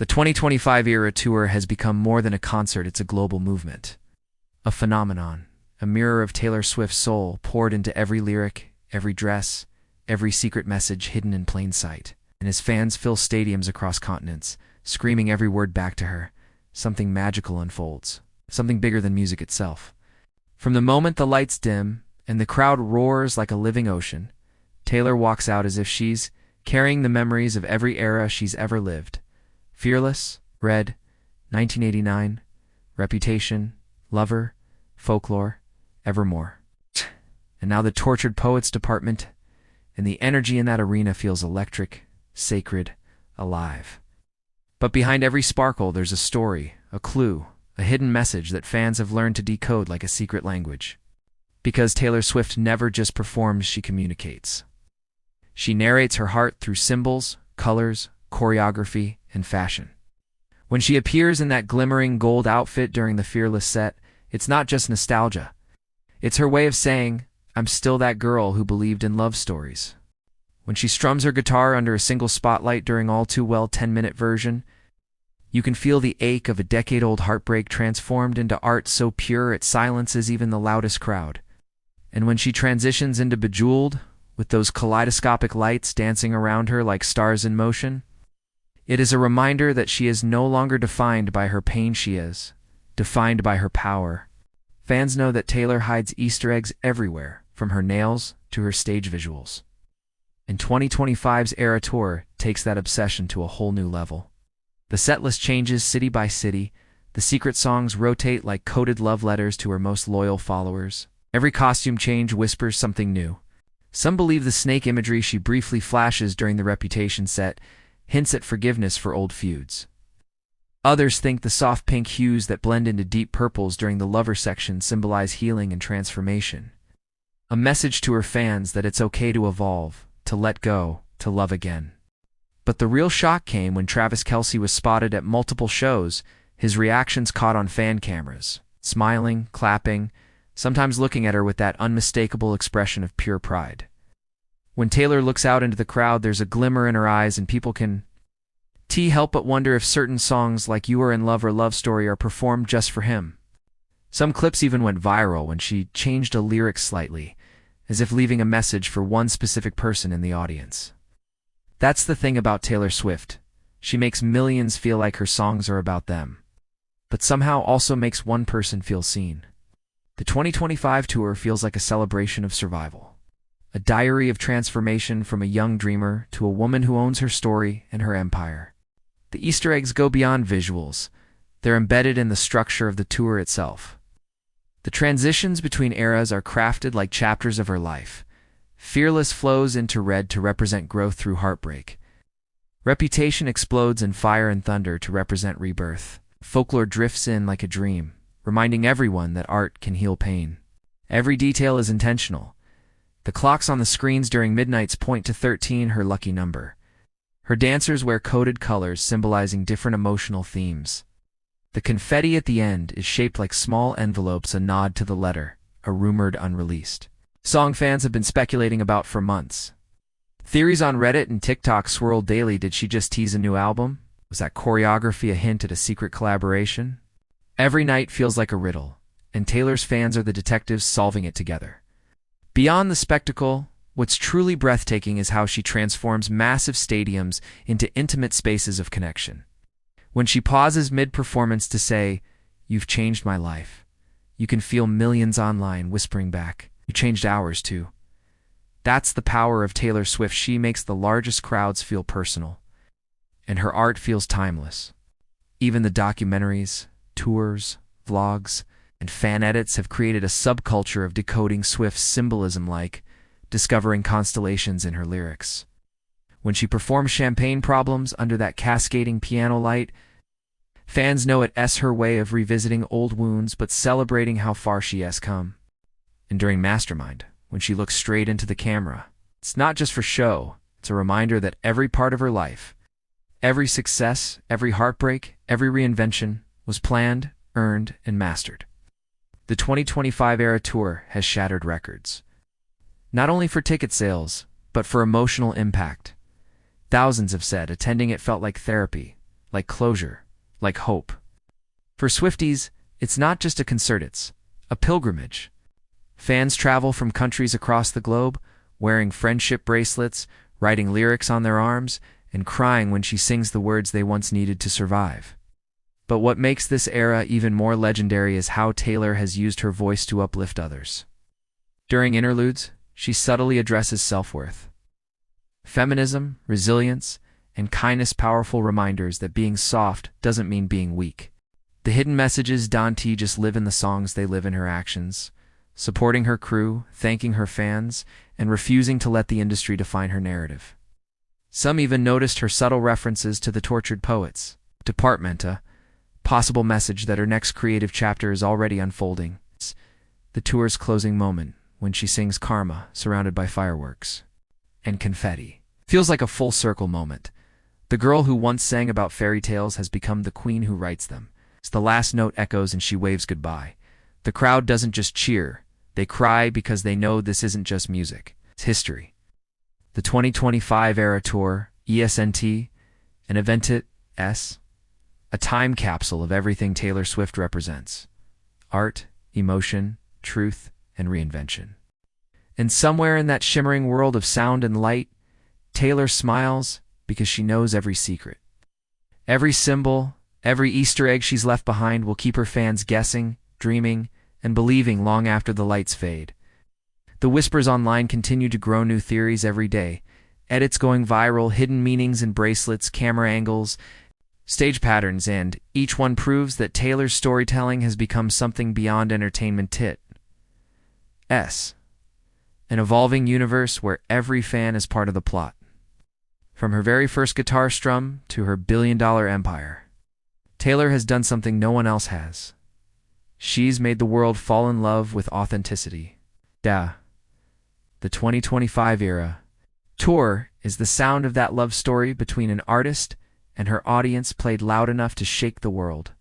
The 2025 era tour has become more than a concert, it's a global movement. A phenomenon, a mirror of Taylor Swift's soul poured into every lyric, every dress, every secret message hidden in plain sight. And as fans fill stadiums across continents, screaming every word back to her, something magical unfolds, something bigger than music itself. From the moment the lights dim and the crowd roars like a living ocean, Taylor walks out as if she's carrying the memories of every era she's ever lived. Fearless, Red, 1989, Reputation, Lover, Folklore, Evermore. And now the Tortured Poets department, and the energy in that arena feels electric, sacred, alive. But behind every sparkle there's a story, a clue, a hidden message that fans have learned to decode like a secret language. Because Taylor Swift never just performs, she communicates. She narrates her heart through symbols, colors, choreography, and fashion. When she appears in that glimmering gold outfit during the Fearless set, it's not just nostalgia. It's her way of saying, I'm still that girl who believed in love stories. When she strums her guitar under a single spotlight during All Too Well 10-minute version, you can feel the ache of a decade-old heartbreak transformed into art so pure it silences even the loudest crowd. And when she transitions into Bejeweled, with those kaleidoscopic lights dancing around her like stars in motion, it is a reminder that she is no longer defined by her pain, she is defined by her power. Fans know that Taylor hides Easter eggs everywhere, from her nails to her stage visuals. And 2025's Era Tour takes that obsession to a whole new level. The setlist changes city by city, the secret songs rotate like coded love letters to her most loyal followers. Every costume change whispers something new. Some believe the snake imagery she briefly flashes during the Reputation set hints at forgiveness for old feuds. Others think the soft pink hues that blend into deep purples during the Lover section symbolize healing and transformation. A message to her fans that it's okay to evolve, to let go, to love again. But the real shock came when Travis Kelce was spotted at multiple shows, his reactions caught on fan cameras, smiling, clapping, sometimes looking at her with that unmistakable expression of pure pride. When Taylor looks out into the crowd, there's a glimmer in her eyes and people can help but wonder if certain songs like You Are in Love or Love Story are performed just for him. Some clips even went viral when she changed a lyric slightly, as if leaving a message for one specific person in the audience. That's the thing about Taylor Swift. She makes millions feel like her songs are about them, but somehow also makes one person feel seen. The 2025 tour feels like a celebration of survival, a diary of transformation from a young dreamer to a woman who owns her story and her empire. The Easter eggs go beyond visuals. They're embedded in the structure of the tour itself. The transitions between eras are crafted like chapters of her life. Fearless flows into Red to represent growth through heartbreak. Reputation explodes in Fire and Thunder to represent rebirth. Folklore drifts in like a dream, reminding everyone that art can heal pain. Every detail is intentional. The clocks on the screens during Midnight's point to 13, her lucky number. Her dancers wear coded colors symbolizing different emotional themes. The confetti at the end is shaped like small envelopes, a nod to the letter, a rumored unreleased song fans have been speculating about for months. Theories on Reddit and TikTok swirl daily. Did she just tease a new album? Was that choreography a hint at a secret collaboration? Every night feels like a riddle, and Taylor's fans are the detectives solving it together. Beyond the spectacle, what's truly breathtaking is how she transforms massive stadiums into intimate spaces of connection. When she pauses mid-performance to say, "You've changed my life," you can feel millions online whispering back, "You changed ours too." That's the power of Taylor Swift. She makes the largest crowds feel personal, and her art feels timeless. Even the documentaries, tours, vlogs, and fan edits have created a subculture of decoding Swift's symbolism, like discovering constellations in her lyrics. When she performs Champagne Problems under that cascading piano light, fans know it's her way of revisiting old wounds but celebrating how far she has come. And during Mastermind, when she looks straight into the camera, it's not just for show, it's a reminder that every part of her life, every success, every heartbreak, every reinvention was planned, earned, and mastered. The 2025 Era Tour has shattered records, not only for ticket sales, but for emotional impact. Thousands have said attending it felt like therapy, like closure, like hope. For Swifties, it's not just a concert, it's a pilgrimage. Fans travel from countries across the globe, wearing friendship bracelets, writing lyrics on their arms, and crying when she sings the words they once needed to survive. But what makes this era even more legendary is how Taylor has used her voice to uplift others. During interludes, she subtly addresses self-worth. Feminism, resilience, and kindness, powerful reminders that being soft doesn't mean being weak. The hidden messages don't just live in the songs, they live in her actions, supporting her crew, thanking her fans, and refusing to let the industry define her narrative. Some even noticed her subtle references to the tortured poets. Department, a possible message that her next creative chapter is already unfolding. The tour's closing moment, when she sings Karma, surrounded by fireworks and confetti. Feels like a full circle moment. The girl who once sang about fairy tales has become the queen who writes them. The last note echoes and she waves goodbye. The crowd doesn't just cheer, they cry because they know this isn't just music, it's history. The 2025 Era Tour, ESNT, an event a time capsule of everything Taylor Swift represents. Art, emotion, truth, and reinvention. And somewhere in that shimmering world of sound and light, Taylor smiles because she knows every secret. Every symbol, every Easter egg she's left behind will keep her fans guessing, dreaming, and believing long after the lights fade. The whispers online continue to grow, new theories every day. Edits going viral, hidden meanings in bracelets, camera angles, stage patterns, and each one proves that Taylor's storytelling has become something beyond entertainment. An evolving universe where every fan is part of the plot. From her very first guitar strum to her billion-dollar empire, Taylor has done something no one else has. She's made the world fall in love with authenticity. The 2025 Era Tour is the sound of that love story between an artist and her audience, played loud enough to shake the world.